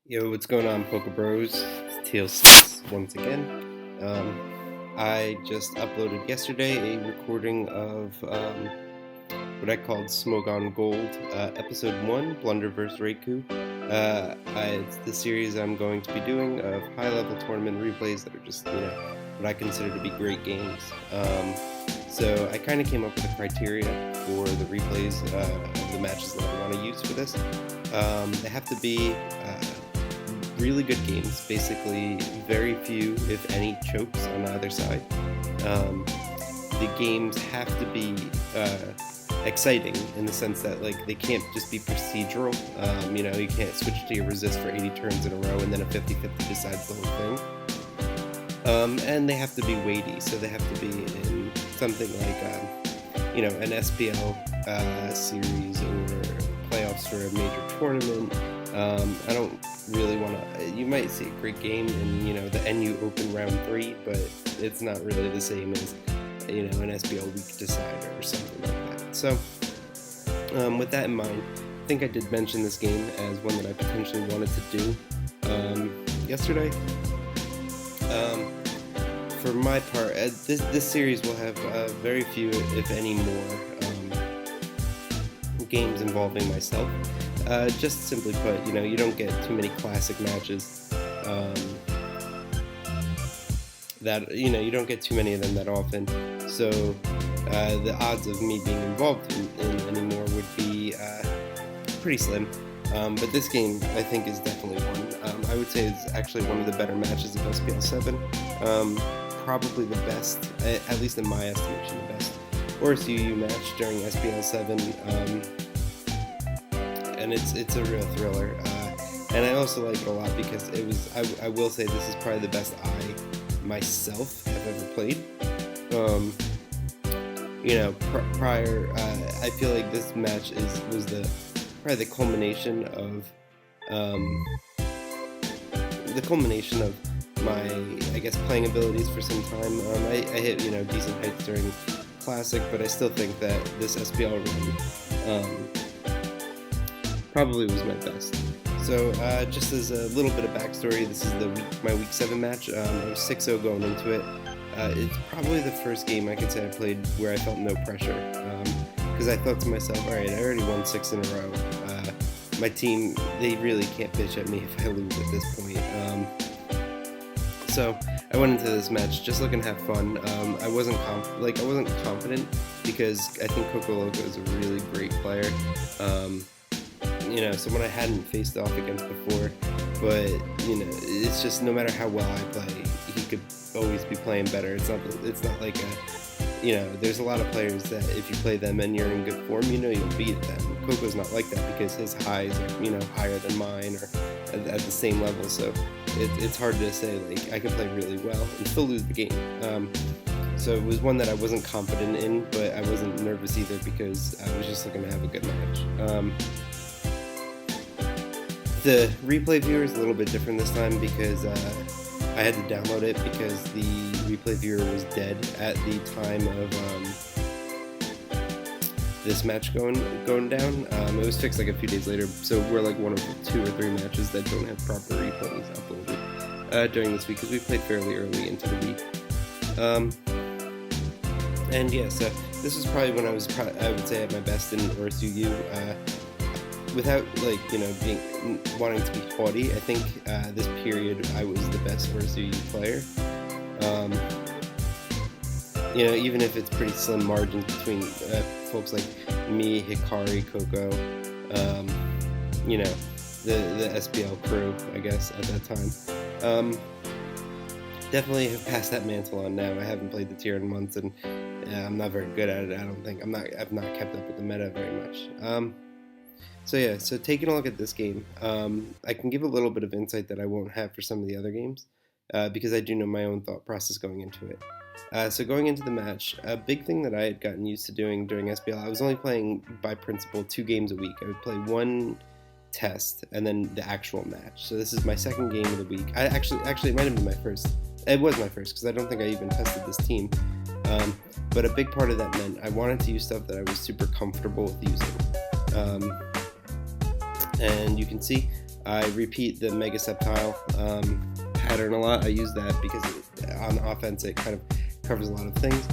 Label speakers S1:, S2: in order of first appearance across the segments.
S1: Yo, what's going on, Poke Bros? It's TEAL6 once again. I just uploaded yesterday a recording of what I called Smogon Gold, Episode 1, Blunder vs. Reiku. It's the series I'm going to be doing of high-level tournament replays that are just, what I consider to be great games. So I kind of came up with a criteria for the replays of the matches that I want to use for this. They have to be really good games, basically very few, if any, chokes on either side. The games have to be exciting in the sense that they can't just be procedural. You can't switch to your resist for 80 turns in a row and then a 50-50 decides the whole thing. And they have to be weighty, so they have to be in something like an SPL series or playoffs for a major tournament. I don't really want to. You might see a great game in the NU Open round 3, but it's not really the same as an SPL week decider or something like that. So with that in mind, I think I did mention this game as one that I potentially wanted to do yesterday. For my part, this series will have very few, if any, more games involving myself. Just simply put, you don't get too many classic matches. You don't get too many of them that often. So the odds of me being involved in any more would be pretty slim. But this game, I think, is definitely one. I would say it's actually one of the better matches of SPL 7. Probably the best, at least in my estimation, the best ORSUU match during SPL 7. And it's a real thriller. And I also like it a lot because it was, I will say this is probably the best I myself have ever played. Prior, I feel like this match was probably the culmination of my, I guess, playing abilities for some time. I hit decent heights during Classic, but I still think that this SPL run probably was my best. So just as a little bit of backstory, this is my week 7 match. I was 6-0 going into it. It's probably the first game I could say I played where I felt no pressure, because I thought to myself, all right, I already won 6 in a row. My team, they really can't bitch at me if I lose at this point. So I went into this match just looking to have fun. I wasn't confident because I think Kokoloko is a really great player. Someone I hadn't faced off against before, but it's just no matter how well I play, he could always be playing better. It's not like there's a lot of players that if you play them and you're in good form, you'll beat them. Coco's not like that because his highs are higher than mine or at the same level. So it's hard to say I could play really well and still lose the game. So it was one that I wasn't confident in, but I wasn't nervous either because I was just looking to have a good match. The replay viewer is a little bit different this time because I had to download it because the replay viewer was dead at the time of this match going down. It was fixed a few days later, so we're one of the 2 or 3 matches that don't have proper replays uploaded during this week because we played fairly early into the week. So this was probably when I would say at my best in ORSUU. Without wanting to be haughty, I think this period I was the best ORSUU player. Even if it's pretty slim margins between folks like me, Hikari, Coco, the SPL crew, I guess, at that time. Definitely have passed that mantle on now. I haven't played the tier in months, and I'm not very good at it. I don't think I've not kept up with the meta very much. So taking a look at this game, I can give a little bit of insight that I won't have for some of the other games, because I do know my own thought process going into it. So going into the match, a big thing that I had gotten used to doing during SPL, I was only playing by principle 2 games a week. I would play 1 test and then the actual match. So this is my 2nd game of the week. Actually, it might have been my first. It was my first because I don't think I even tested this team. But a big part of that meant I wanted to use stuff that I was super comfortable with using. And you can see I repeat the Mega Sceptile pattern a lot. I use that because on offense it kind of covers a lot of things.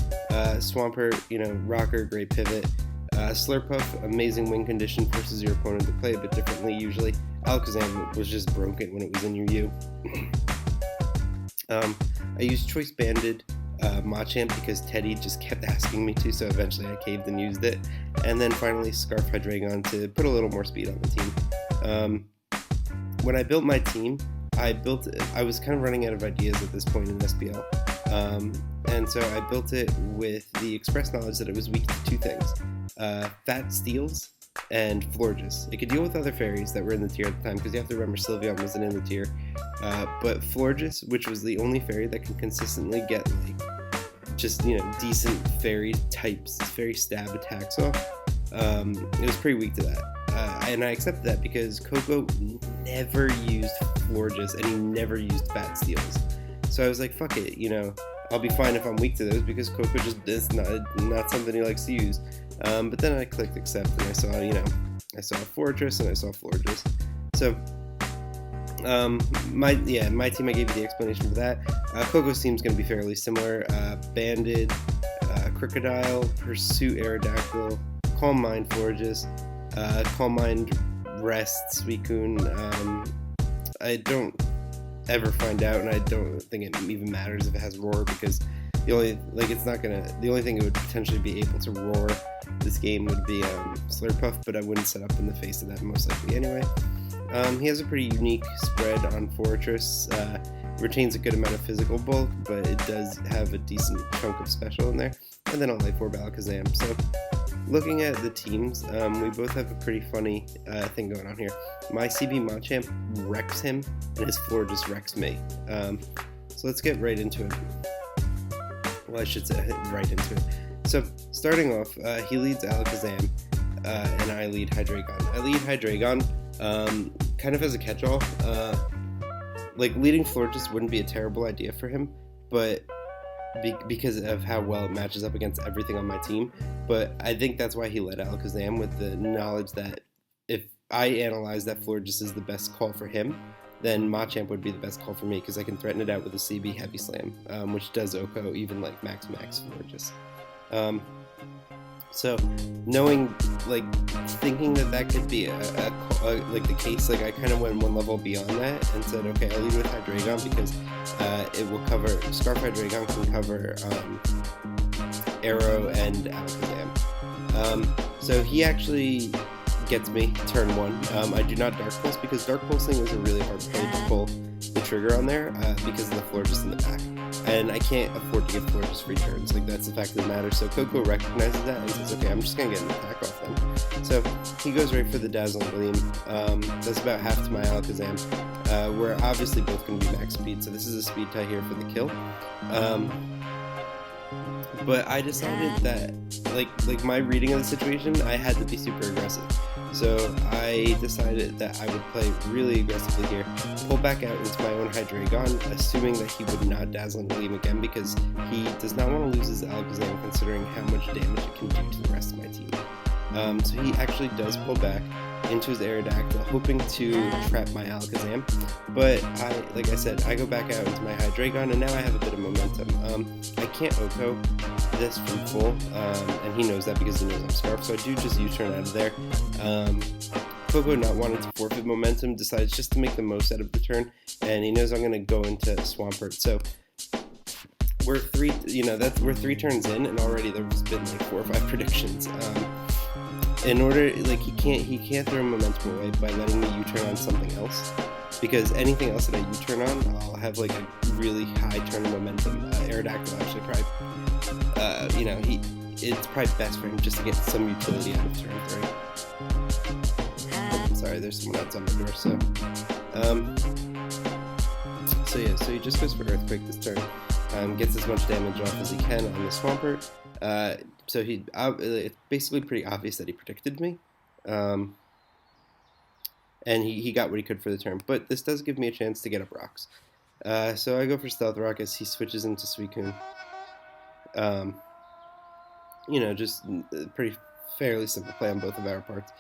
S1: Swampert, Rocker, great pivot. Slurpuff, amazing win condition, forces your opponent to play a bit differently usually. Alakazam was just broken when it was in your U. I used Choice Banded Machamp because Teddy just kept asking me to, so eventually I caved and used it. And then finally Scarf Hydreigon to put a little more speed on the team. When I built my team, I was kind of running out of ideas at this point in SPL. And so I built it with the express knowledge that it was weak to two things. Fat Steels and Florges. It could deal with other fairies that were in the tier at the time, because you have to remember Sylveon wasn't in the tier. But Florges, which was the only fairy that can consistently get decent fairy types, fairy stab attacks off, it was pretty weak to that. And I accepted that because Coco never used Florges and he never used Fat Steels. So I was like, fuck it, I'll be fine if I'm weak to those because Coco just is not something he likes to use. But then I clicked accept and I saw Fortress and I saw Florges. So my team, I gave you the explanation for that. Coco's team's going to be fairly similar. Banded, Crocodile, Pursuit Aerodactyl, Calm Mind Florges, Calm Mind Rest Suicune. I don't ever find out, and I don't think it even matters if it has Roar, because the only thing it would potentially be able to roar this game would be Slurpuff, but I wouldn't set up in the face of that most likely anyway. He has a pretty unique spread on Fortress. Retains a good amount of physical bulk, but it does have a decent chunk of special in there. And then I'll lay 4 Alakazam. So looking at the teams, we both have a pretty funny thing going on here. My CB Machamp wrecks him, and his floor just wrecks me. So let's get right into it. Well, I should say right into it. So starting off, he leads Alakazam, and I lead Hydreigon. I lead Hydreigon kind of as a catch-all. Leading Florges wouldn't be a terrible idea for him, but because of how well it matches up against everything on my team. But I think that's why he led Alakazam, with the knowledge that if I analyze that Florges is the best call for him, then Machamp would be the best call for me, because I can threaten it out with a CB Heavy Slam, which does Oko even like Max Florges. So knowing, thinking that could be the case, I kind of went one level beyond that and said, okay, I'll lead with Hydreigon because it will cover, Scarf Hydreigon can cover Arrow and Alakazam. So he actually gets me turn 1. I do not Dark Pulse because Dark Pulsing is a really hard play to pull the trigger on there because of the Florges in the back. And I can't afford to give Florges free turns. That's the fact of the matter. So Coco recognizes that and says, okay, I'm just going to get an attack off then. So he goes right for the Dazzling Gleam. That's about half to my Alakazam. We're obviously both going to be max speed, so this is a speed tie here for the kill. But I decided that, my reading of the situation, I had to be super aggressive. So I decided that I would play really aggressively here, pull back out into my own Hydreigon, assuming that he would not Dazzling Gleam again, because he does not want to lose his Alakazam considering how much damage it can do to the rest of my team. So he actually does pull back into his Aerodactyl, hoping to trap my Alakazam, but like I said, I go back out into my Hydreigon, and now I have a bit of momentum. I can't Oko this from full, and he knows that because he knows I'm Scarf, so I do just U-turn out of there. Coco, not wanting to forfeit momentum, decides just to make the most out of the turn, and he knows I'm going to go into Swampert. So we're 3 turns in, and already there's been 4 or 5 predictions. In order, he can't throw momentum away by letting me U-turn on something else, because anything else that I U-turn on, I'll have a really high turn of momentum. Aerodactyl actually probably, it's probably best for him just to get some utility out of turn 3. Oh, sorry, there's someone outside my door. So he just goes for Earthquake this turn. Gets as much damage off as he can on the Swampert. So it's basically pretty obvious that he predicted me. And he got what he could for the turn. But this does give me a chance to get up rocks. So I go for Stealth Rock as he switches into Suicune. Just pretty fairly simple play on both of our parts.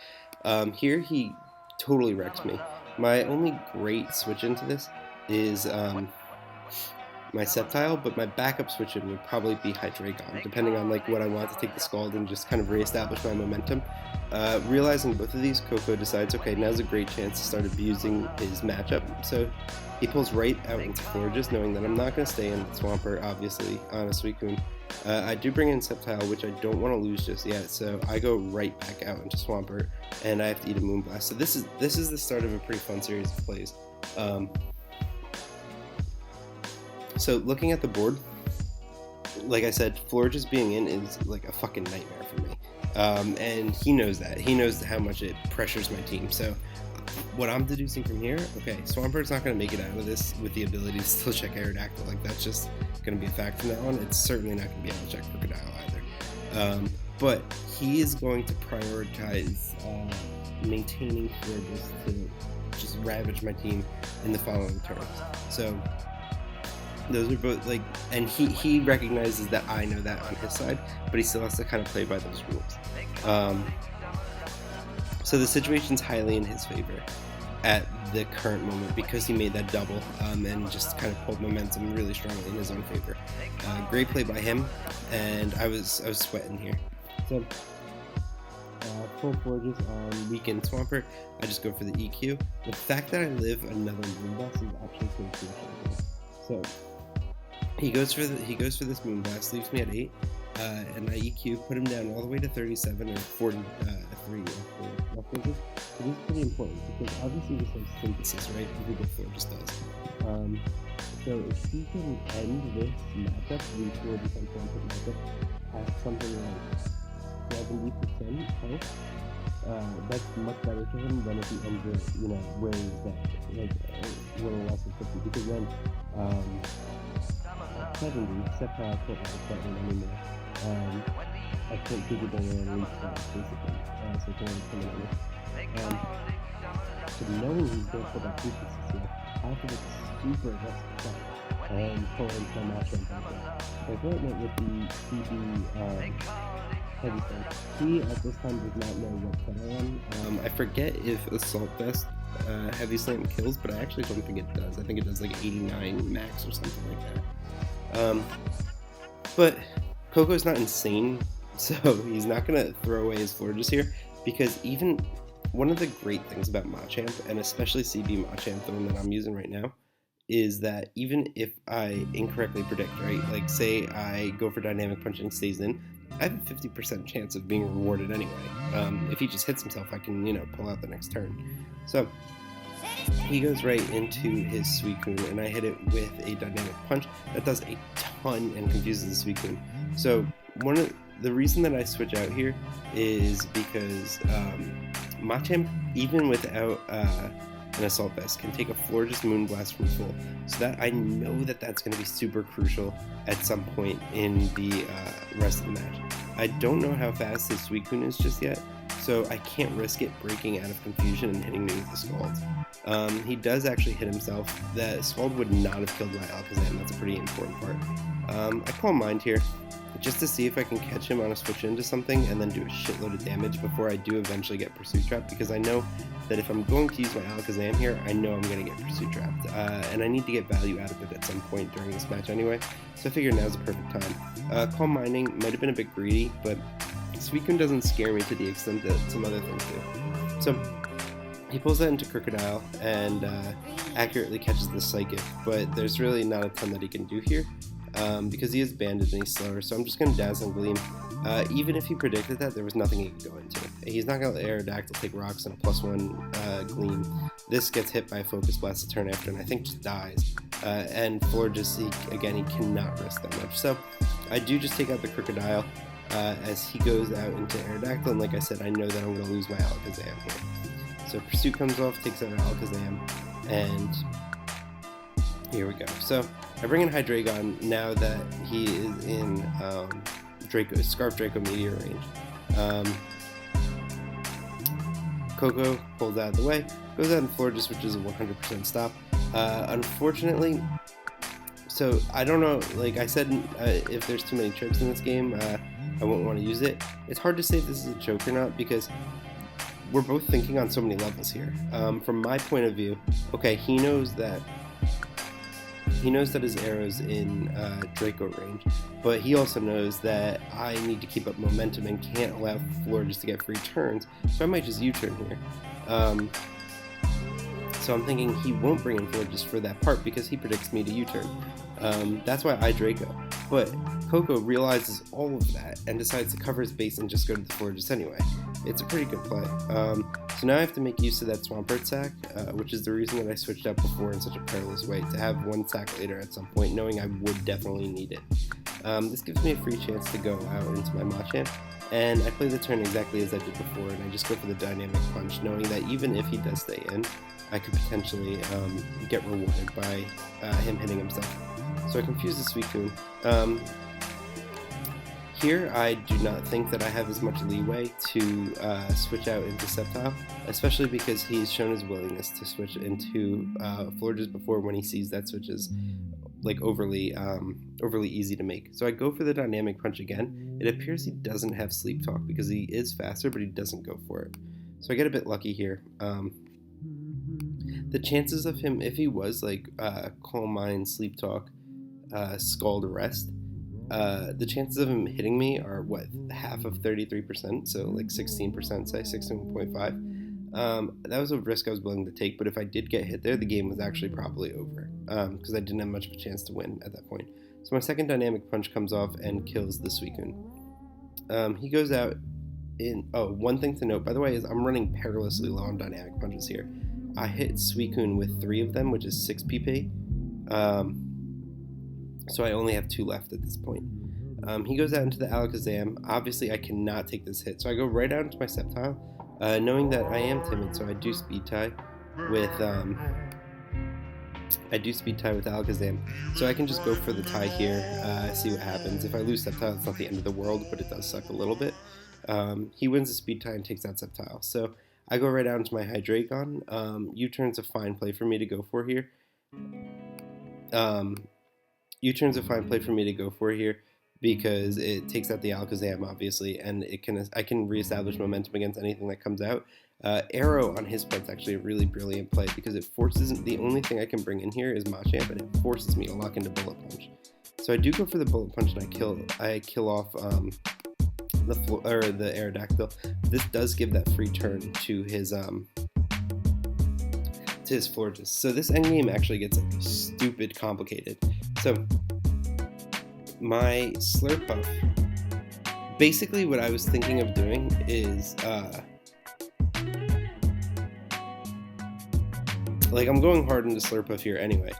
S1: Here he totally wrecks me. My only great switch into this is my Sceptile, but my backup switch in would probably be Hydreigon, depending on like what I want to take the Scald and just kind of reestablish my momentum. Realizing both of these, Koko decides, okay, now's a great chance to start abusing his matchup. So he pulls right out into Florges, knowing that I'm not going to stay in Swampert, obviously, on a Suicune. I do bring in Sceptile, which I don't want to lose just yet, so I go right back out into Swampert, and I have to eat a Moonblast. So this is the start of a pretty fun series of plays. So looking at the board, like I said, Florges being in is like a fucking nightmare for me. And he knows that. He knows how much it pressures my team. So what I'm deducing from here, okay, Swampert's not going to make it out of this with the ability to still check Aerodactyl. Like, that's just going to be a fact from now on. It's certainly not going to be able to check Crocodile either. But he is going to prioritize maintaining Florges to just ravage my team in the following turns. So those are both like, and he recognizes that I know that on his side, but he still has to kind of play by those rules. So the situation's highly in his favor at the current moment because he made that double and just kind of pulled momentum really strongly in his own favor. Great play by him, and I was sweating here. So full Florges on weekend Swampert, I just go for the EQ. The fact that I live another Moonblast is actually pretty crucial. So he goes for this Moonblast, leaves me at 8, and I EQ, put him down all the way to 37 or 43. So this is pretty important because obviously this has synthesis, right? Every good Florges does. So if he can end this matchup, the Florges and Swampert matchup, at something like 70% health, that's much better for him than if he ends it, where he's at, like a little less than 50, because then 70, except I can't like that one anymore. I can't keep it there and reach that, basically. So it's only coming in. So knowing he's going to put that frequency here, I have to get super aggressive shot and pull in some action like that. Like right now with the CB heavy slam, he at this time does not know what set I am. I forget if Assault Vest heavy slam kills, but I actually don't think it does. I think it does like 89 max or something like that. But Koko's not insane, so he's not going to throw away his Florges here, because even one of the great things about Machamp, and especially CB Machamp, the one that I'm using right now, is that even if I incorrectly predict, right, like say I go for Dynamic Punch and stays in, I have a 50% chance of being rewarded anyway. If he just hits himself, I can, pull out the next turn. So he goes right into his Suicune, and I hit it with a Dynamic Punch that does a ton and confuses the Suicune. So the reason that I switch out here is because Machamp, even without an Assault Vest, can take a Florges Moonblast from full. So that I know that that's going to be super crucial at some point in the rest of the match. I don't know how fast his Suicune is just yet, so I can't risk it breaking out of confusion and hitting me with the Scald. He does actually hit himself. The Scald would not have killed my Alakazam. That's a pretty important part. I call Mind here, just to see if I can catch him on a switch into something and then do a shitload of damage before I do eventually get Pursuit Trapped, because I know that if I'm going to use my Alakazam here, I know I'm going to get Pursuit Trapped, and I need to get value out of it at some point during this match anyway, so I figure now's the perfect time. Calm Minding might have been a bit greedy, but Suicune doesn't scare me to the extent that some other things do. So he pulls that into Crocodile and accurately catches the Psychic, but there's really not a ton that he can do here. Because he is banded and he's slower, so I'm just going to Dazzling Gleam. Even if he predicted that, there was nothing he could go into. He's not going to let Aerodactyl take rocks and a +1 Gleam. This gets hit by a Focus Blast the turn after, and I think just dies. And Florges, he cannot risk that much. So I do just take out the Crocodile as he goes out into Aerodactyl, and like I said, I know that I'm going to lose my Alakazam here. So Pursuit comes off, takes out an Alakazam, and here we go. So I bring in Hydreigon now that he is in Scarf Draco Meteor range. Koko pulls out of the way, goes out in Florges, which is a 100% stop. Unfortunately, so I don't know, like I said, if there's too many chokes in this game, I won't want to use it. It's hard to say if this is a choke or not, because we're both thinking on so many levels here. From my point of view, okay, he knows that his arrow's in Draco range, but he also knows that I need to keep up momentum and can't allow Florges to get free turns, so I might just U-turn here. So I'm thinking he won't bring in Florges for that part because he predicts me to U-turn. That's why I Draco. But Koko realizes all of that and decides to cover his base and just go to the Florges anyway. It's a pretty good play. So now I have to make use of that Swampert sack, which is the reason that I switched out before in such a perilous way, to have one sack later at some point, knowing I would definitely need it. This gives me a free chance to go out into my Machamp, and I play the turn exactly as I did before, and I just go for the Dynamic Punch, knowing that even if he does stay in, I could potentially get rewarded by him hitting himself. So I confuse the Suicune. Here, I do not think that I have as much leeway to switch out into Sceptile, especially because he's shown his willingness to switch into Florges before when he sees that switch is like overly easy to make. So I go for the Dynamic Punch again. It appears he doesn't have Sleep Talk because he is faster, but he doesn't go for it. So I get a bit lucky here. The chances of him, if he was like Calm Mind, Sleep Talk, Scald, Rest, the chances of him hitting me are what, half of 33%, so like 16%, say 16.5. That was a risk I was willing to take, but if I did get hit there, the game was actually probably over, because I didn't have much of a chance to win at that point. So my second Dynamic Punch comes off and kills the Suicune. He goes out in, one thing to note, by the way, is I'm running perilously low on Dynamic Punches here. I hit Suicune with 3 of them, which is 6 PP. So I only have 2 left at this point. He goes out into the Alakazam. Obviously, I cannot take this hit, so I go right out into my Sceptile, knowing that I am timid. So I do Speed Tie with Alakazam. So I can just go for the tie here, see what happens. If I lose Sceptile, it's not the end of the world, but it does suck a little bit. He wins the Speed Tie and takes out Sceptile. So I go right out into my Hydreigon. U-turn's a fine play for me to go for here. U-turn's a fine play for me to go for here because it takes out the Alakazam, obviously, and I can reestablish momentum against anything that comes out. Arrow on his part is actually a really brilliant play because it forces, the only thing I can bring in here is Machamp, and it forces me to lock into Bullet Punch. So I do go for the Bullet Punch and I kill off the Aerodactyl. This does give that free turn to his Florges. So this endgame actually gets like stupid complicated. So my Slurpuff, basically what I was thinking of doing is like I'm going hard into Slurpuff here anyway.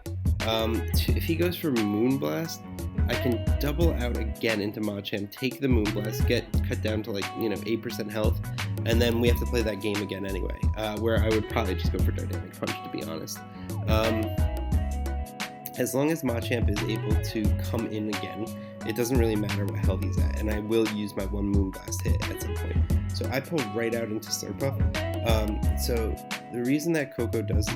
S1: If he goes for Moonblast, I can double out again into Machamp, take the Moonblast, get cut down to like 8% health, and then we have to play that game again anyway, where I would probably just go for Dynamic Punch, to be honest. As long as Machamp is able to come in again, it doesn't really matter what health he's at, and I will use my one Moonblast hit at some point. So I pull right out into Slurpuff. So the reason that Koko does,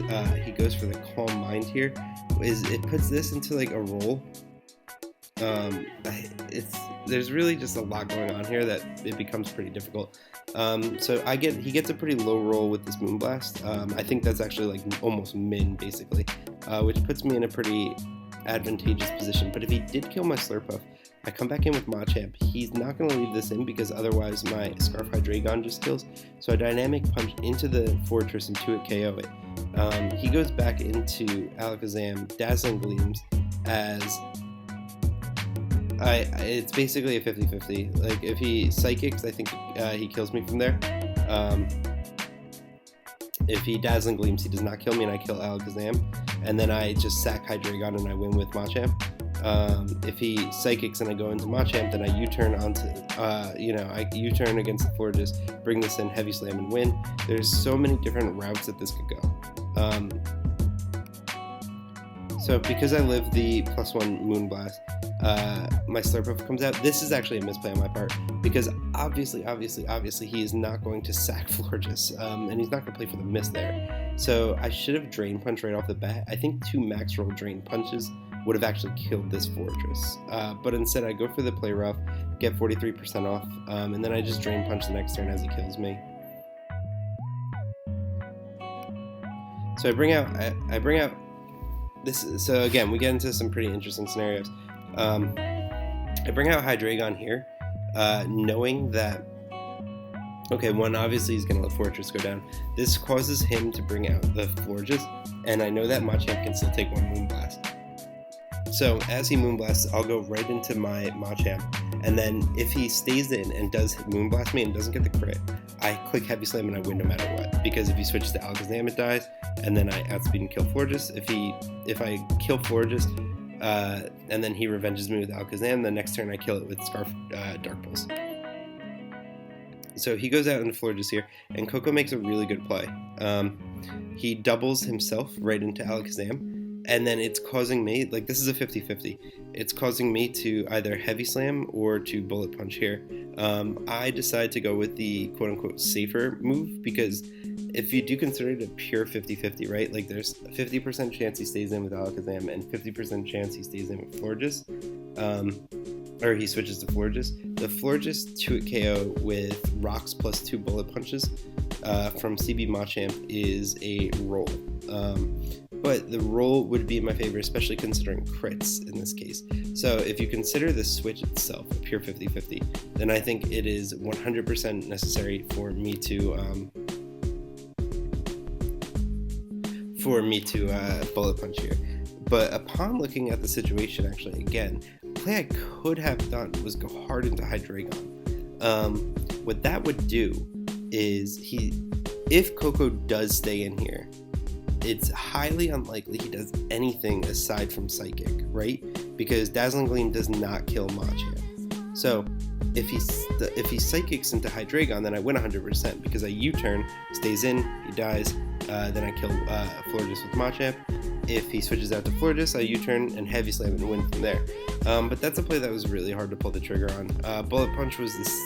S1: he goes for the Calm Mind here, is it puts this into like a roll. There's really just a lot going on here that it becomes pretty difficult. So he gets a pretty low roll with this Moonblast. I think that's actually like almost min, basically, which puts me in a pretty advantageous position. But if he did kill my Slurpuff, I come back in with Machamp. He's not going to leave this in because otherwise my Scarf Hydreigon just kills. So I Dynamic Punch into the Fortress and 2-hit KO it. He goes back into Alakazam, Dazzling Gleams, as it's basically a 50-50. Like, if he Psychics, I think he kills me from there. If he Dazzling Gleams, he does not kill me, and I kill Alakazam. And then I just sack Hydreigon and I win with Machamp. If he Psychics and I go into Machamp, then I U-turn onto, I U-turn against the Florges, bring this in, Heavy Slam, and win. There's so many different routes that this could go. So because I live the +1 Moonblast, my Slurpuff comes out. This is actually a misplay on my part because obviously he is not going to sack Florges, and he's not going to play for the miss there. So I should have Drain Punch right off the bat. I think 2 max roll Drain Punches would have actually killed this Fortress, but instead I go for the Play Rough, get 43% off, and then I just Drain Punch the next turn as he kills me. So I bring out this. So again, we get into some pretty interesting scenarios. I bring out Hydreigon here, knowing that, okay, one, obviously he's going to let Fortress go down. This causes him to bring out the Florges, and I know that Machamp can still take one Moonblast. So as he Moonblasts, I'll go right into my Machamp, and then if he stays in and does Moonblast me and doesn't get the crit, I click Heavy Slam and I win no matter what. Because if he switches to Alakazam, it dies, and then I outspeed and kill Florges. If I kill Florges, and then he revenges me with Alakazam, the next turn I kill it with Scarf Dark Pulse. So he goes out into Florges here, and Coco makes a really good play. He doubles himself right into Alakazam, and then it's causing me, like, this is a 50-50, it's causing me to either Heavy Slam or to Bullet Punch here. I decide to go with the quote-unquote safer move, because if you do consider it a pure 50-50, right, like there's a 50% chance he stays in with Alakazam and 50% chance he stays in with Florges, or he switches to Florges. The Florges 2-hit KO with Rocks plus 2 Bullet Punches from CB Machamp is a roll. But the roll would be in my favor, especially considering crits in this case. So if you consider the switch itself a pure 50-50, then I think it is 100% necessary for me to Bullet Punch here. But upon looking at the situation, actually, again, the play I could have done was go hard into Hydreigon. What that would do is if Coco does stay in here, it's highly unlikely he does anything aside from Psychic, right? Because Dazzling Gleam does not kill Machamp. So if he Psychics into Hydreigon, then I win 100% because I U-turn, stays in, he dies, then I kill Florges with Machamp. If he switches out to Florges, I U-turn and Heavy Slam and win from there. But that's a play that was really hard to pull the trigger on. Bullet Punch was this,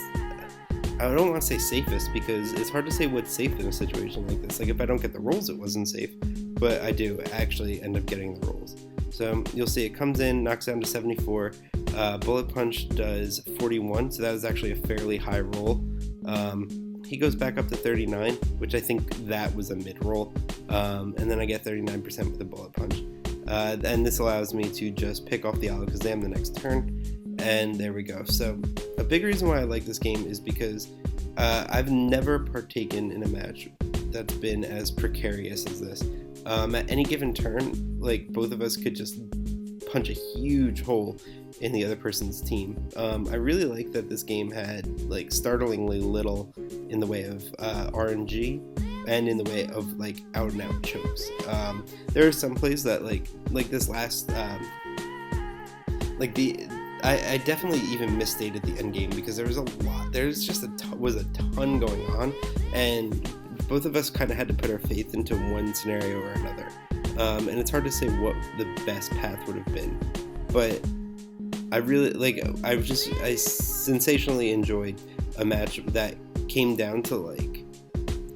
S1: I don't want to say safest, because it's hard to say what's safe in a situation like this. Like, if I don't get the rolls, it wasn't safe, but I do actually end up getting the rolls. So you'll see it comes in, knocks down to 74. Bullet Punch does 41, so that was actually a fairly high roll. He goes back up to 39, which I think that was a mid-roll, and then I get 39% with the Bullet Punch. And this allows me to just pick off the Alakazam the next turn, and there we go. So a big reason why I like this game is because I've never partaken in a match that's been as precarious as this. At any given turn, like, both of us could just punch a huge hole in the other person's team. I really like that this game had, like, startlingly little in the way of RNG and in the way of, like, out and out chokes. There are some plays that like this last I definitely even misstated the end game because there was a lot. There's just was a ton going on, and both of us kind of had to put our faith into one scenario or another. And it's hard to say what the best path would have been, but I really I sensationally enjoyed a match that came down to, like,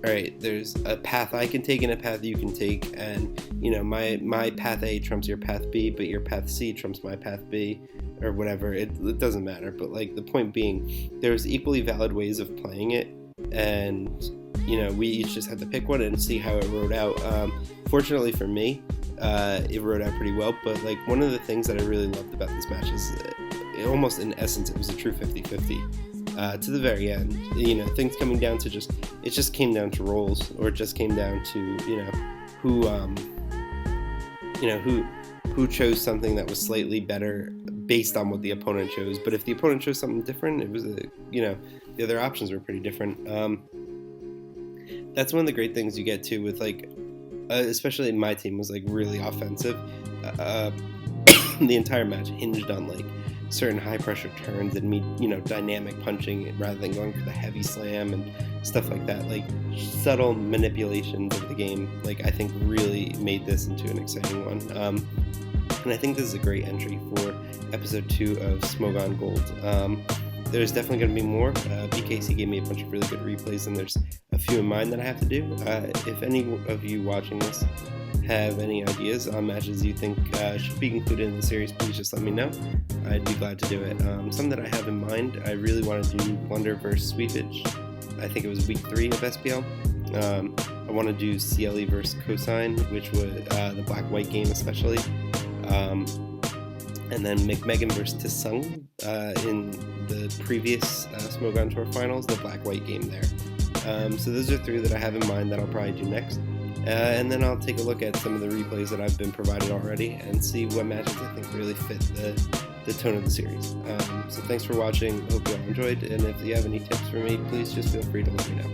S1: all right, there's a path I can take and a path you can take, and, you know, my path A trumps your path B, but your path C trumps my path B, or whatever. It doesn't matter, but, like, the point being, there's equally valid ways of playing it, and, you know, we each just had to pick one and see how it rode out. Fortunately for me, it rode out pretty well, but, like, one of the things that I really loved about this match is almost in essence it was a true 50-50. To the very end, you know, things coming down to it just came down to rolls, or it just came down to, who chose something that was slightly better based on what the opponent chose. But if the opponent chose something different, it was the other options were pretty different. That's one of the great things you get to with, like, especially my team was, like, really offensive. The entire match hinged on, like, certain high pressure turns and me, dynamic punching rather than going for the heavy slam and stuff like that. Like, subtle manipulations of the game, like, I think really made this into an exciting one. And I think this is a great entry for episode 2 of Smogon Gold. There's definitely going to be more. BKC gave me a bunch of really good replays, and there's a few in mind that I have to do. If any of you watching this have any ideas on matches you think should be included in the series, please just let me know. I'd be glad to do it. Some that I have in mind, I really want to do Blunder versus Sweepage. I think it was week 3 of SPL. I I want to do CLE versus Cosine, which was the black-white game especially. And then McMegan versus Tisung in the previous Smogon Tour Finals, the black-white game there. So those are 3 that I have in mind that I'll probably do next. And then I'll take a look at some of the replays that I've been provided already and see what matches I think really fit the tone of the series. So thanks for watching. Hope you all enjoyed, and if you have any tips for me, please just feel free to let me know.